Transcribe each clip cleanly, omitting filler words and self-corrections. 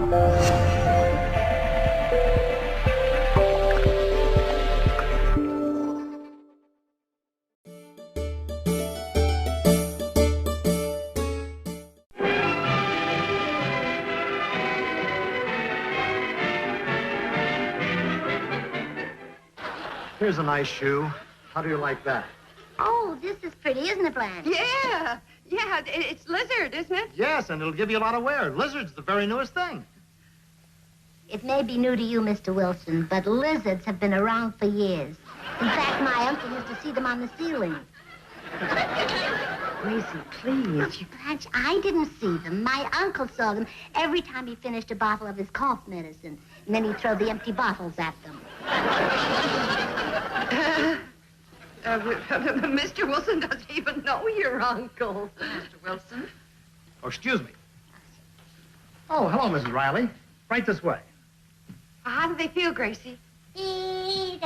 Here's a nice shoe. How do you like that? Oh, this is pretty, isn't it, Blanche? Yeah. Yeah, it's lizard, isn't it? Yes, and it'll give you a lot of wear. Lizard's the very newest thing. It may be new to you, Mr. Wilson, but lizards have been around for years. In fact, my uncle used to see them on the ceiling. Gracie, please. Blanche, I didn't see them. My uncle saw them every time he finished a bottle of his cough medicine. And then he'd throw the empty bottles at them. Mr. Wilson doesn't even know your uncle. Mr. Wilson? Oh, excuse me. Oh, hello, Mrs. Riley. Right this way. How do they feel, Gracie? Fine.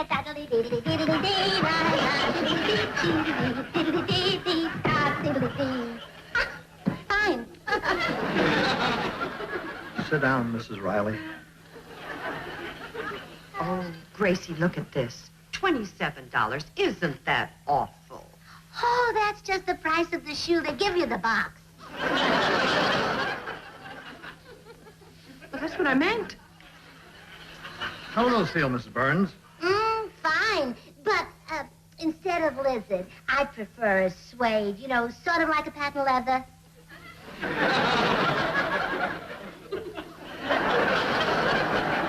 Sit down, Mrs. Riley. Oh, Gracie, look at this. $27. Isn't that awful? Oh, that's just the price of the shoe. They give you the box. Well, that's what I meant. How do those feel, Mrs. Burns? Fine. But, instead of lizard, I prefer a suede, you know, sort of like a patent leather.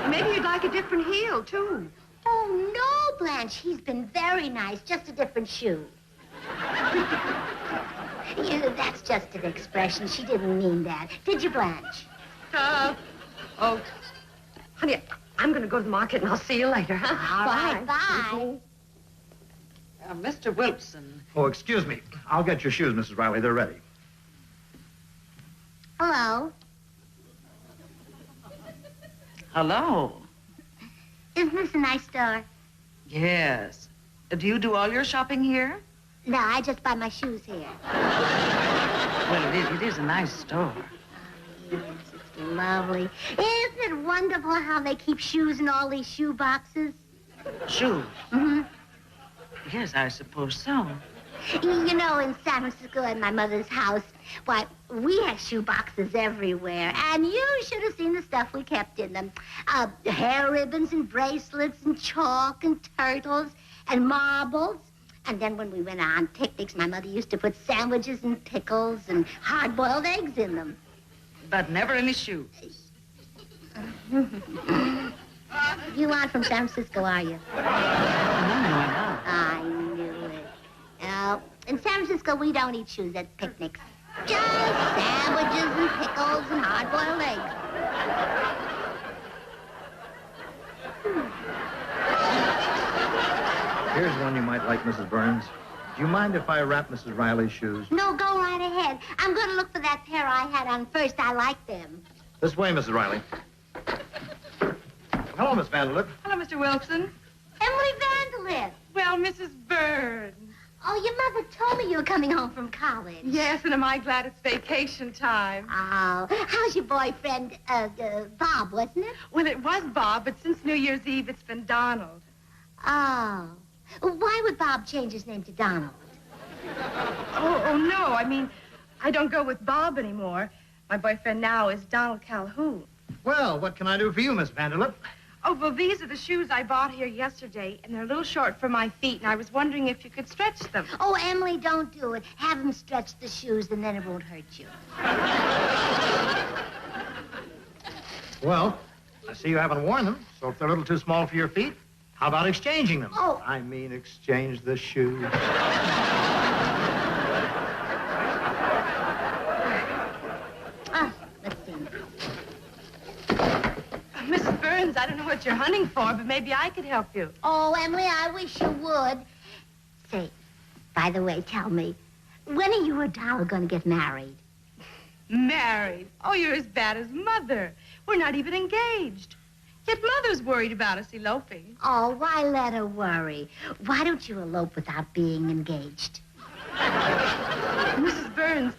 Maybe you'd like a different heel, too. Oh, no, Blanche. He's been very nice. Just a different shoe. That's just an expression. She didn't mean that. Did you, Blanche? Oh, honey, I'm going to go to the market, and I'll see you later, huh? All right, bye. Mr. Wilson. Oh, excuse me. I'll get your shoes, Mrs. Riley. They're ready. Hello. Hello. Isn't this a nice store? Yes. Do you do all your shopping here? No, I just buy my shoes here. Well, it is a nice store. Yes, it's lovely. Isn't it wonderful how they keep shoes in all these shoe boxes? Shoes? Mm-hmm. Yes, I suppose so. You know, in San Francisco at my mother's house, why, we had shoe boxes everywhere. And you should have seen the stuff we kept in them. Hair ribbons and bracelets and chalk and turtles and marbles. And then when we went on picnics, my mother used to put sandwiches and pickles and hard-boiled eggs in them. But never any shoes. You aren't from San Francisco, are you? No, no. I knew it. In San Francisco, we don't eat shoes at picnics. Just sandwiches and pickles and hard-boiled eggs. Here's one you might like, Mrs. Burns. Do you mind if I wrap Mrs. Riley's shoes? No, go right ahead. I'm going to look for that pair I had on first. I like them. This way, Mrs. Riley. Hello, Miss Vanderlip. Hello, Mr. Wilson. Emily Vanderlip. Well, Mrs. Burns. Oh, your mother told me you were coming home from college. Yes, and am I glad it's vacation time. Oh, how's your boyfriend, Bob, wasn't it? Well, it was Bob, but since New Year's Eve, it's been Donald. Oh. Why would Bob change his name to Donald? Oh, no. I mean, I don't go with Bob anymore. My boyfriend now is Donald Calhoun. Well, what can I do for you, Miss Vanderlip? Oh, well, these are the shoes I bought here yesterday, and they're a little short for my feet, and I was wondering if you could stretch them. Oh, Emily, don't do it. Have him stretch the shoes, and then it won't hurt you. Well, I see you haven't worn them, so if they're a little too small for your feet, how about exchanging them? Oh. I mean, exchange the shoes. Let's see. Mrs. Burns, I don't know what you're hunting for, but maybe I could help you. Oh, Emily, I wish you would. Say, by the way, tell me, when are you or Donald going to get married? Married? Oh, you're as bad as Mother. We're not even engaged. Yet Mother's worried about us eloping. Oh, why let her worry? Why don't you elope without being engaged? Mrs. Burns,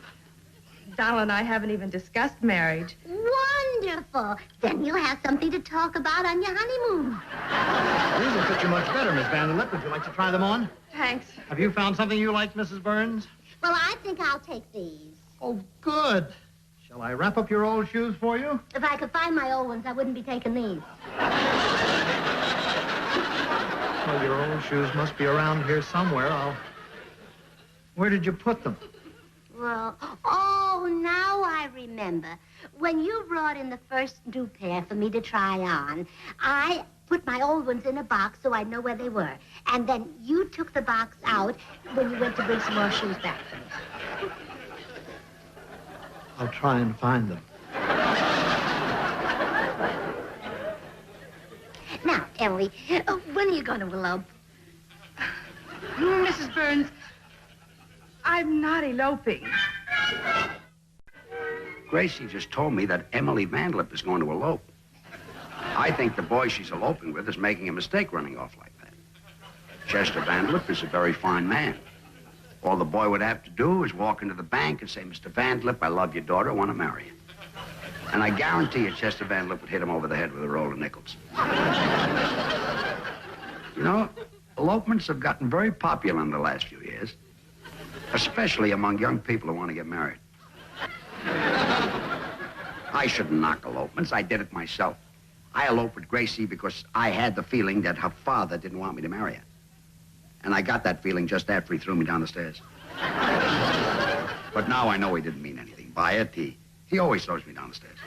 Donald and I haven't even discussed marriage. Wonderful. Then you'll have something to talk about on your honeymoon. These will fit you much better, Miss Vanderlip. Would you like to try them on? Thanks. Have you found something you like, Mrs. Burns? Well, I think I'll take these. Oh, good. Shall I wrap up your old shoes for you? If I could find my old ones, I wouldn't be taking these. Well, your old shoes must be around here somewhere. Where did you put them? Well, oh, now I remember. When you brought in the first new pair for me to try on, I put my old ones in a box so I'd know where they were. And then you took the box out when you went to bring some more shoes back for me. I'll try and find them. Now, Emily, when are you going to elope? Mrs. Burns, I'm not eloping. Gracie just told me that Emily Vanderlip is going to elope. I think the boy she's eloping with is making a mistake running off like that. Chester Vanderlip is a very fine man. All the boy would have to do is walk into the bank and say, Mr. Vanderlip, I love your daughter, I want to marry you. And I guarantee you Chester Vanderlip would hit him over the head with a roll of nickels. You know, elopements have gotten very popular in the last few years, especially among young people who want to get married. I shouldn't knock elopements. I did it myself. I eloped with Gracie because I had the feeling that her father didn't want me to marry her. And I got that feeling just after he threw me down the stairs. But now I know he didn't mean anything by it. He always throws me down the stairs.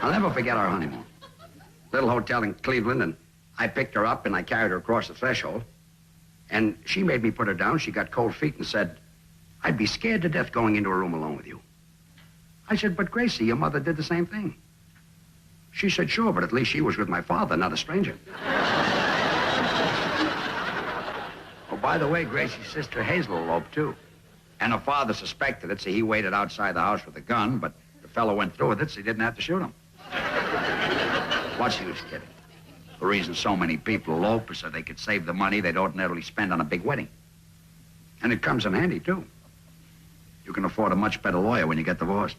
I'll never forget our honeymoon. Little hotel in Cleveland, and I picked her up and I carried her across the threshold. And she made me put her down. She got cold feet and said, I'd be scared to death going into a room alone with you. I said, but Gracie, your mother did the same thing. She said, sure, but at least she was with my father, not a stranger. Oh, by the way, Gracie's sister Hazel eloped, too. And her father suspected it, so he waited outside the house with a gun, but the fellow went through with it, so he didn't have to shoot him. What's he was kidding? The reason so many people elope is so they could save the money they'd ordinarily spend on a big wedding. And it comes in handy, too. You can afford a much better lawyer when you get divorced.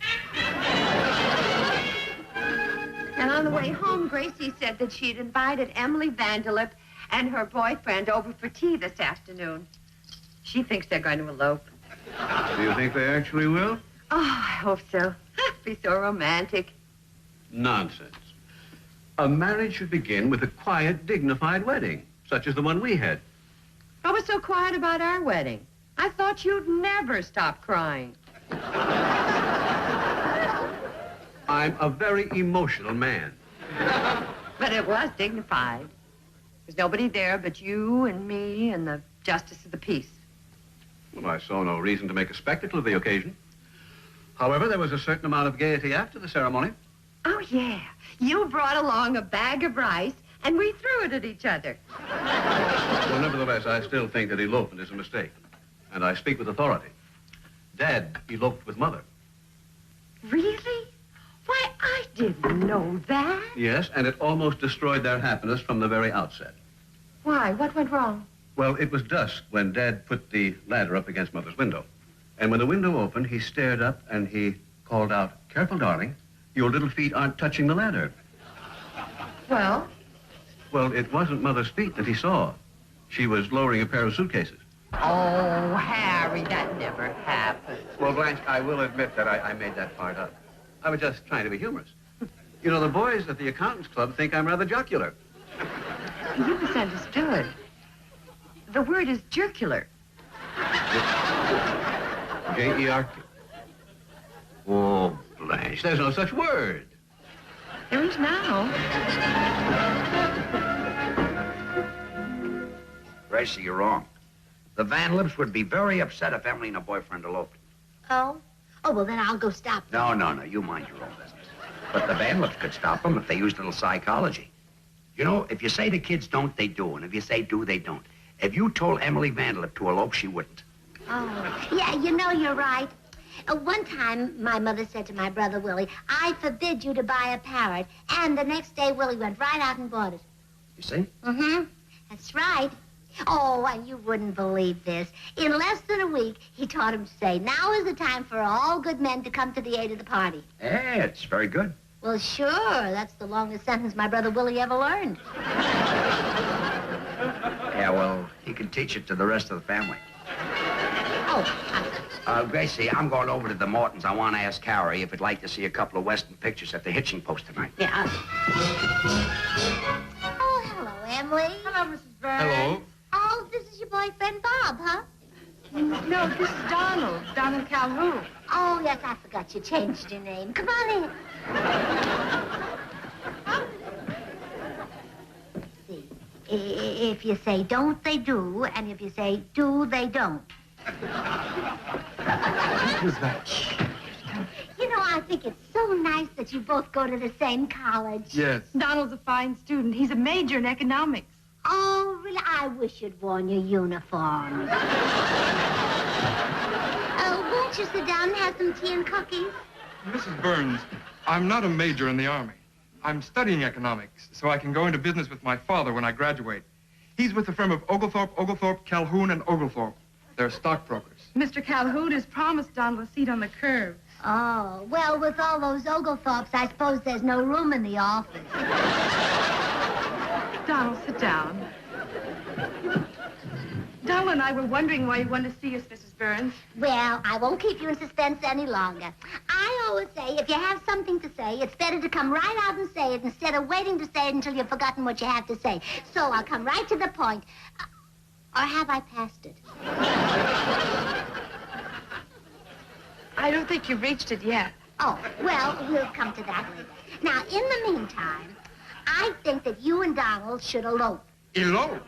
And on the way home, Gracie said that she'd invited Emily Vanderlip and her boyfriend over for tea this afternoon. She thinks they're going to elope. Do you think they actually will? Oh, I hope so. It'd be so romantic. Nonsense. A marriage should begin with a quiet, dignified wedding, such as the one we had. What was so quiet about our wedding? I thought you'd never stop crying. I'm a very emotional man. But it was dignified. There's nobody there but you and me and the justice of the peace. Well, I saw no reason to make a spectacle of the occasion. However, there was a certain amount of gaiety after the ceremony. Oh, yeah. You brought along a bag of rice, and we threw it at each other. Well, nevertheless, I still think that elopement is a mistake. And I speak with authority. Dad eloped with Mother. Really? Why, I didn't know that. Yes, and it almost destroyed their happiness from the very outset. Why? What went wrong? Well, it was dusk when Dad put the ladder up against Mother's window. And when the window opened, he stared up and he called out, "Careful, darling. Your little feet aren't touching the ladder." Well? Well, it wasn't Mother's feet that he saw. She was lowering a pair of suitcases. Oh, Harry, that never happened. Well, Blanche, I will admit that I made that part up. I was just trying to be humorous. You know, the boys at the accountants club think I'm rather jocular. You misunderstood. The word is jerkular. J-E-R-K. Oh, Blanche, there's no such word. There is now. Gracie, you're wrong. The Vanderlips would be very upset if Emily and her boyfriend eloped. Oh? Oh, well, then I'll go stop them. No, you mind your own business. But the Vanderlips could stop them if they used a little psychology. You know, if you say the kids don't, they do. And if you say do, they don't. If you told Emily Vanderlip to elope, she wouldn't. Oh, yeah, you know, you're right. One time, my mother said to my brother Willie, I forbid you to buy a parrot. And the next day, Willie went right out and bought it. You see? Mm-hmm. That's right. Oh, and you wouldn't believe this. In less than a week, he taught him to say, now is the time for all good men to come to the aid of the party. Hey, it's very good. Well, sure. That's the longest sentence my brother Willie ever learned. Yeah, well, he can teach it to the rest of the family. Oh, Gracie, I'm going over to the Mortons. I want to ask Harry if he'd like to see a couple of Western pictures at the hitching post tonight. yeah. Oh, hello, Emily. Hello, Mrs. Burns. Hello. Oh, this is your boyfriend, Bob, huh? No, this is Donald. Donald Calhoun. Oh, yes, I forgot you changed your name. Come on in. See, if you say don't, they do, and if you say do, they don't. Who's that? You know, I think it's so nice that you both go to the same college. Yes. Donald's a fine student. He's a major in economics. Oh, really? I wish you'd worn your uniform. Won't you sit down and have some tea and cookies? Mrs. Burns, I'm not a major in the Army. I'm studying economics, so I can go into business with my father when I graduate. He's with the firm of Oglethorpe, Calhoun, and Oglethorpe. They're stockbrokers. Mr. Calhoun has promised Donald a seat on the curve. Oh, well, with all those Oglethorpes, I suppose there's no room in the office. Donald, sit down. Donald and I were wondering why you wanted to see us, Mrs. Burns. Well, I won't keep you in suspense any longer. I always say, if you have something to say, it's better to come right out and say it instead of waiting to say it until you've forgotten what you have to say. So I'll come right to the point. Or have I passed it? I don't think you've reached it yet. Oh, well, we'll come to that later. Now, in the meantime, I think that you and Donald should elope. Elope?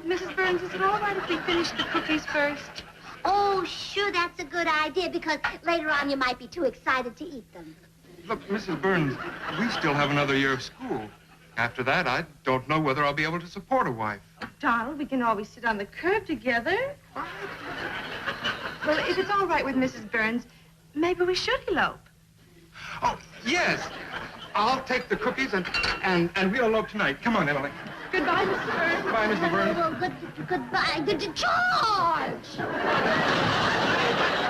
Mrs. Burns, is it all right if we finish the cookies first? Oh, sure, that's a good idea, because later on you might be too excited to eat them. Look, Mrs. Burns, we still have another year of school. After that, I don't know whether I'll be able to support a wife. Donald, we can always sit on the curb together. Well, if it's all right with Mrs. Burns, maybe we should elope. Oh, yes. I'll take the cookies and we'll elope tonight. Come on, Emily. Goodbye, Mrs. Burns. Goodbye, Mrs. Burns. Well, goodbye. George!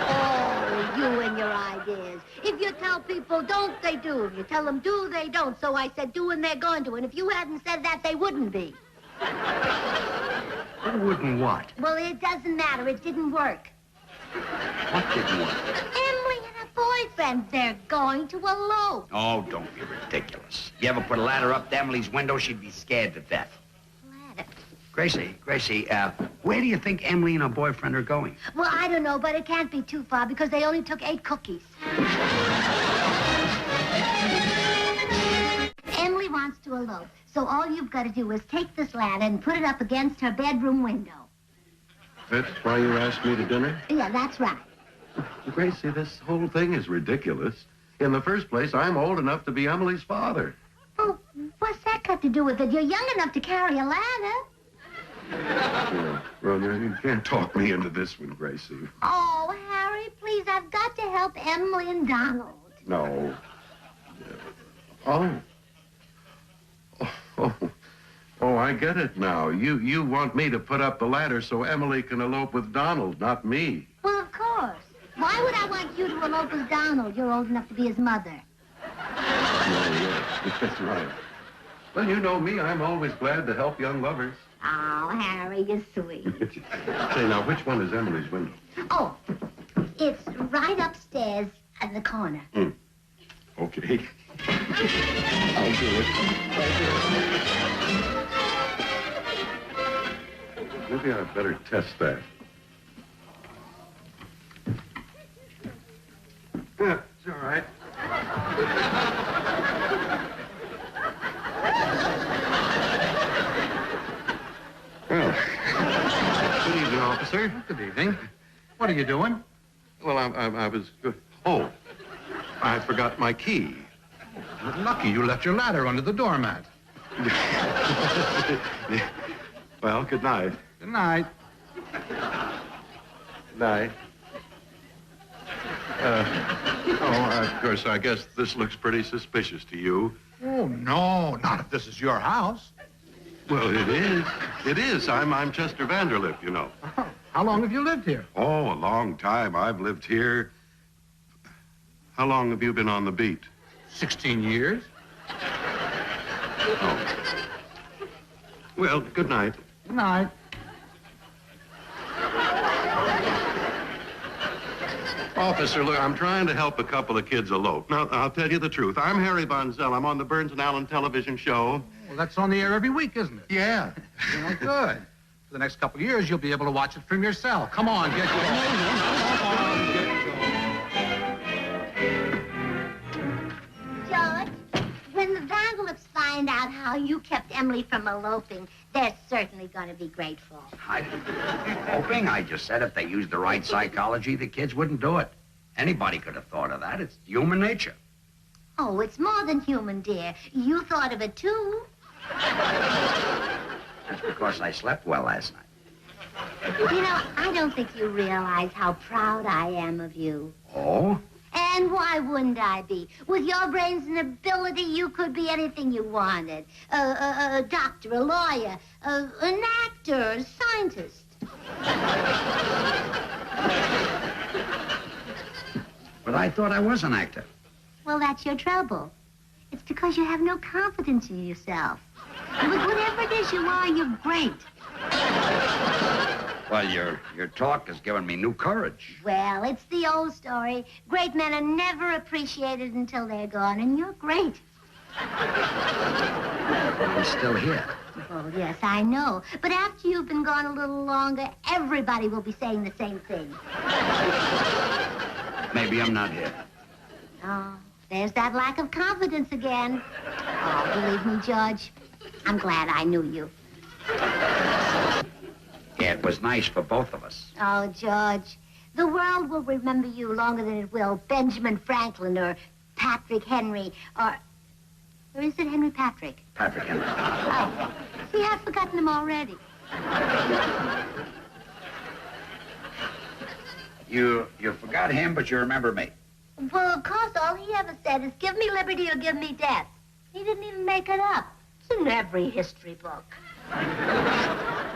Oh, you and your ideas. If you tell people don't, they do. If you tell them do, they don't. So I said do and they're going to. And if you hadn't said that, they wouldn't be. Who wouldn't what? Well, it doesn't matter. It didn't work. What didn't work? Emily and her boyfriend, they're going to elope. Oh, don't be ridiculous. You ever put a ladder up to Emily's window, she'd be scared to death. Ladder. Gracie, where do you think Emily and her boyfriend are going? Well, I don't know, but it can't be too far because they only took 8 cookies. Emily wants to elope, so all you've got to do is take this ladder and put it up against her bedroom window. That's why you asked me to dinner? Yeah, that's right. Gracie, this whole thing is ridiculous. In the first place, I'm old enough to be Emily's father. Oh, what's that got to do with it? You're young enough to carry a ladder. Well, you can't talk me into this one, Gracie. Oh, Harry, please, I've got to help Emily and Donald. No. Oh, I get it now. You want me to put up the ladder so Emily can elope with Donald, not me. Well, of course. Why would I want you to elope with Donald? You're old enough to be his mother. Yeah, that's right. Well, you know me. I'm always glad to help young lovers. Oh, Harry, you're sweet. Say, now, which one is Emily's window? Oh, it's right upstairs in the corner. Okay. I'll do it. Maybe I'd better test that. Yeah, it's all right. Well, good evening, officer. Good evening. What are you doing? Well, I was... Oh, I forgot my key. Lucky you left your ladder under the doormat. Well, good night. Good night. Good night. Of course, I guess this looks pretty suspicious to you. Oh, no, not if this is your house. Well, it is. It is. I'm Chester Vanderlip, you know. Oh, how long have you lived here? Oh, a long time. I've lived here. How long have you been on the beat? 16 years. Oh. Well, good night. Good night. Officer, look, I'm trying to help a couple of kids elope. Now, I'll tell you the truth. I'm Harry Bonzell. I'm on the Burns and Allen television show. Well, that's on the air every week, isn't it? Yeah. Well, good. For the next couple of years, you'll be able to watch it from your cell. Come on, get going. George, when the Vanderlips find out how you kept Emily from eloping, they're certainly going to be grateful. Hoping? I just said if they used the right psychology, the kids wouldn't do it. Anybody could have thought of that. It's human nature. Oh, it's more than human, dear. You thought of it, too. That's because I slept well last night. You know, I don't think you realize how proud I am of you. Oh? And why wouldn't I be? With your brains and ability, you could be anything you wanted. A doctor, a lawyer, an actor, a scientist. But I thought I was an actor. Well, that's your trouble. It's because you have no confidence in yourself. With whatever it is you are, you're great. Well, your talk has given me new courage. Well, it's the old story. Great men are never appreciated until they're gone, and you're great. I'm still here. Oh, yes, I know. But after you've been gone a little longer, everybody will be saying the same thing. Maybe I'm not here. Oh, there's that lack of confidence again. Oh, believe me, George, I'm glad I knew you. Yeah, it was nice for both of us. Oh, George, the world will remember you longer than it will Benjamin Franklin or Patrick Henry or is it Henry Patrick? Patrick Henry. Oh, see, I've forgotten him already. You forgot him, but you remember me. Well, of course, all he ever said is, give me liberty or give me death. He didn't even make it up. It's in every history book.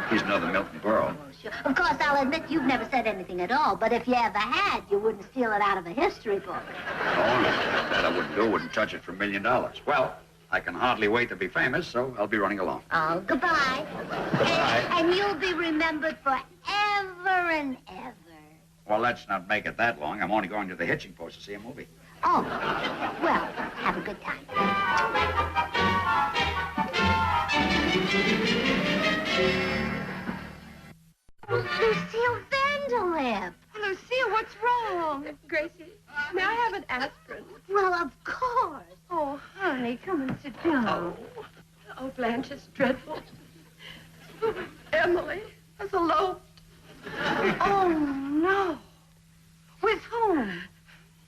He's another Milton Berle. Oh, sure. Of course, I'll admit you've never said anything at all, but if you ever had, you wouldn't steal it out of a history book. Oh, no, that I wouldn't do. Wouldn't touch it for $1 million. Well, I can hardly wait to be famous, so I'll be running along. Oh, goodbye. Goodbye. And you'll be remembered forever and ever. Well, let's not make it that long. I'm only going to the hitching post to see a movie. Oh, well, have a good time. Lucille Vanderlip. Lucille, what's wrong? Gracie, may I have an aspirin? Well, of course. Oh, honey, come and sit down. Oh, Blanche, it's dreadful. Emily has eloped. Oh, no. With whom?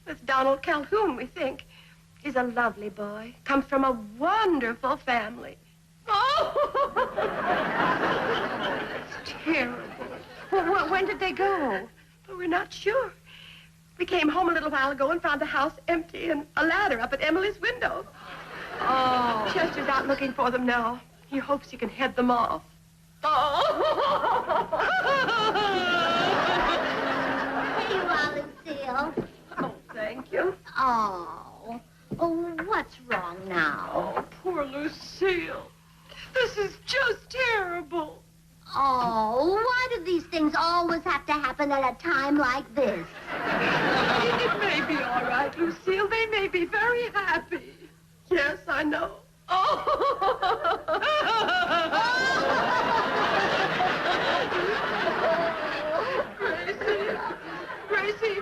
With Donald Calhoun, we think. He's a lovely boy. Comes from a wonderful family. Oh! It's terrible. Well, when did they go? Well, we're not sure. We came home a little while ago and found the house empty and a ladder up at Emily's window. Oh. Chester's out looking for them now. He hopes he can head them off. Oh! Here you are, Lucille. Oh, thank you. Oh. Oh, what's wrong now? Oh, poor Lucille. This is just terrible. Oh, why do these things always have to happen at a time like this? It may be all right, Lucille. They may be very happy. Yes, I know. Oh! Gracie,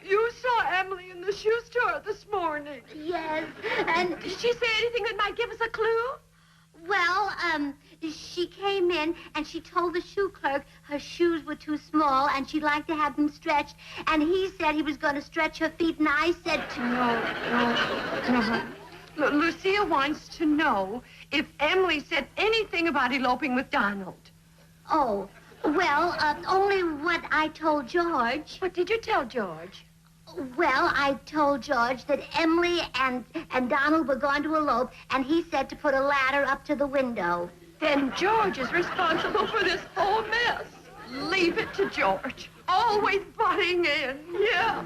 you saw Emily in the shoe store this morning. Yes, and Did she say anything that might give us a clue? well, she came in and she told the shoe clerk her shoes were too small and she'd like to have them stretched. And he said he was going to stretch her feet, and I said to No. Lucille wants to know if Emily said anything about eloping with Donald. Oh, well, only what I told George. What did you tell George? Well, I told George that Emily and Donald were going to elope, and he said to put a ladder up to the window. Then George is responsible for this whole mess. Leave it to George. Always butting in. Yeah.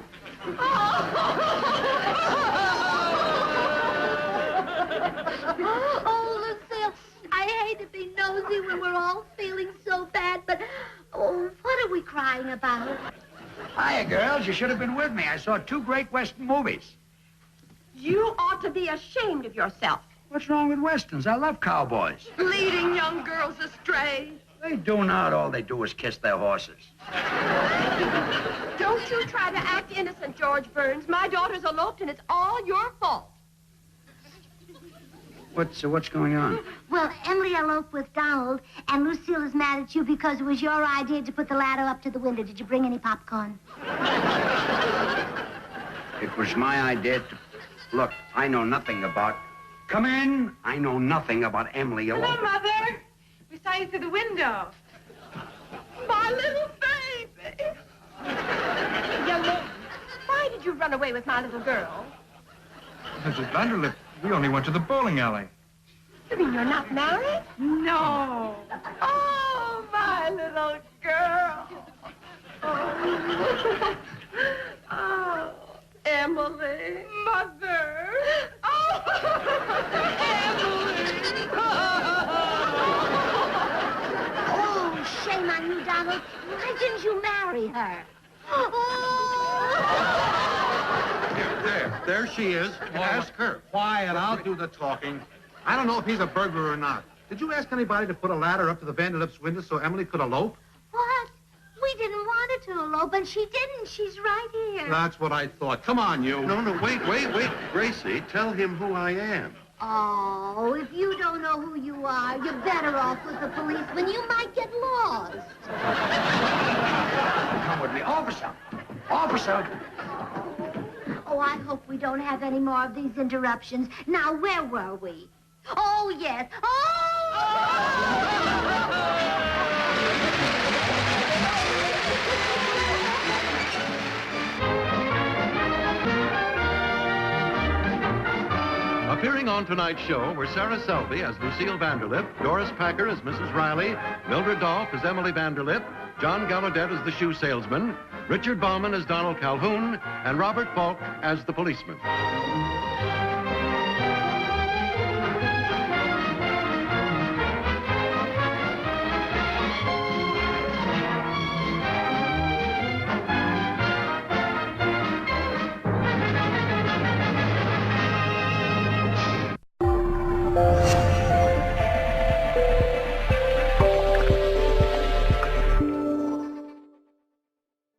Oh, Lucille, I hate to be nosy when we're all feeling so bad, but what are we crying about? Hiya, girls. You should have been with me. I saw 2 great Western movies. You ought to be ashamed of yourself. What's wrong with Westerns? I love cowboys. Leading young girls astray. They do not. All they do is kiss their horses. Don't you try to act innocent, George Burns. My daughter's eloped, and it's all your fault. What's going on? Well, Emily eloped with Donald, and Lucille is mad at you because it was your idea to put the ladder up to the window. Did you bring any popcorn? It was my idea to... Look, I know nothing about... Come in. I know nothing about Emily eloping. Hello, Mother. We saw you through the window. My little baby. Young man, why did you run away with my little girl? Mrs. Vanderlip, we only went to the bowling alley. You mean you're not married? No. Oh, my little girl. Oh, oh Emily. Mother. Oh, Emily. Oh, shame on you, Donald. Why didn't you marry her? There she is. Ask her. Quiet, I'll do the talking. I don't know if he's a burglar or not. Did you ask anybody to put a ladder up to the Vanderlip's window so Emily could elope? What? We didn't want her to elope, and she didn't. She's right here. That's what I thought. Come on, you. No, wait. Gracie, tell him who I am. Oh, if you don't know who you are, you're better off with the policeman. You might get lost. Come with me. Officer. Officer. Oh, I hope we don't have any more of these interruptions. Now, where were we? Oh, yes. Appearing on tonight's show were Sarah Selby as Lucille Vanderlip, Doris Packer as Mrs. Riley, Mildred Dolph as Emily Vanderlip, John Gallaudet as the shoe salesman, Richard Bauman as Donald Calhoun, and Robert Falk as the policeman.